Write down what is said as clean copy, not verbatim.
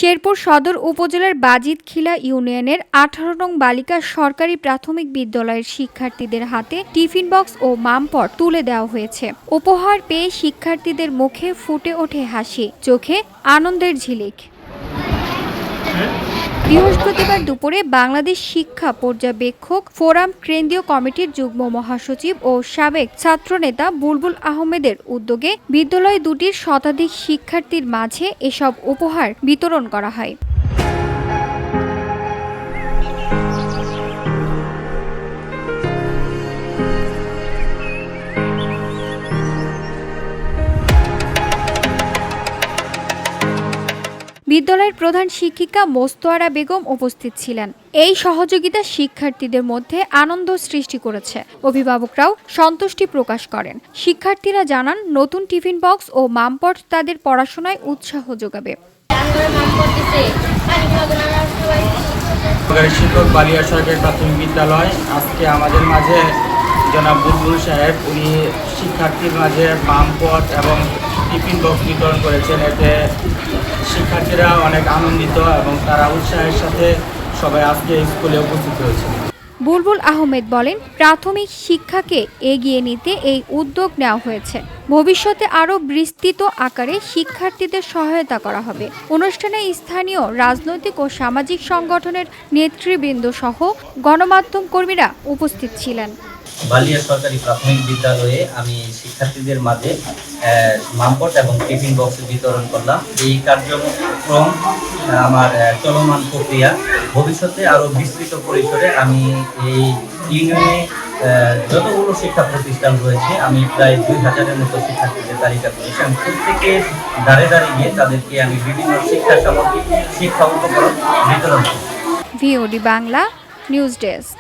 শেরপুর সদর উপজেলার বাজিতখিলা ইউনিয়নের ১৮ নং বালিকা সরকারি প্রাথমিক বিদ্যালয়ের শিক্ষার্থীদের হাতে টিফিন বক্স ও মামপট তুলে দেওয়া হয়েছে। উপহার পেয়ে শিক্ষার্থীদের মুখে ফুটে ওঠে হাসি, চোখে আনন্দের ঝিলিক। বৃহস্পতিবার দুপুরে বাংলাদেশ শিক্ষা পর্যবেক্ষক ফোরাম কেন্দ্রীয় কমিটির যুগ্ম মহাসচিব ও সাবেক ছাত্রনেতা বুলবুল আহমেদের উদ্যোগে বিদ্যালয় দুটির শতাধিক শিক্ষার্থীর মাঝে এসব উপহার বিতরণ করা হয়। বিদ্যালয়ের প্রধান শিক্ষিকা মোস্তোয়ারা বেগম উপস্থিত ছিলেন। এই সহযোগিতা শিক্ষার্থীদের মধ্যে আনন্দ সৃষ্টি করেছে। অভিভাবকরাও সন্তুষ্টি প্রকাশ করেন। শিক্ষার্থীরা জানান, নতুন টিফিন বক্স ও মামপট তাদের পড়াশোনায় উৎসাহ যোগাবে। শিক্ষক বালিয়া সরকারি প্রাথমিক বিদ্যালয় আজকে আমাদের মাঝে জনাব বুলবুল সাহেব উনি শিক্ষার্থীর মাঝে মামপট এবং টিফিন বক্স বিতরণ করেছেন। এতে শিক্ষার্থীরা অনেক আনন্দিত এবং তারা উৎসাহের সাথে সবাই আজকে স্কুলে উপস্থিত হয়েছে। বুলবুল আহমেদ বলেন, প্রাথমিক শিক্ষাকে এগিয়ে নিতে এই উদ্যোগ নেওয়া হয়েছে। ভবিষ্যতে আরও বিস্তৃত আকারে শিক্ষার্থীদের সহায়তা করা হবে। অনুষ্ঠানে স্থানীয় রাজনৈতিক ও সামাজিক সংগঠনের নেতৃবৃন্দ সহ গণমাধ্যম কর্মীরা উপস্থিত ছিলেন। বালিয়া সরকারি প্রাথমিক বিদ্যালয়ে আমি শিক্ষার্থীদের মাঝে মামপট এবং টিফিন বক্স বিতরণ করলাম। এই কার্যক্রম আমার চলমান প্রক্রিয়া। ভবিষ্যতে আরও বিস্তৃত পরিসরে আমি এই ইউনিয়নে যতগুলো শিক্ষা প্রতিষ্ঠান রয়েছে আমি প্রায় ২,০০০-এর মতো শিক্ষার্থীদের তালিকা করেছি। আমি প্রত্যেকের দাঁড়ে দাঁড়িয়ে গিয়ে তাদেরকে আমি বিভিন্ন শিক্ষা সামগ্রী, শিক্ষা উপকরণ বিতরণ করি। VOD Bangla news desk.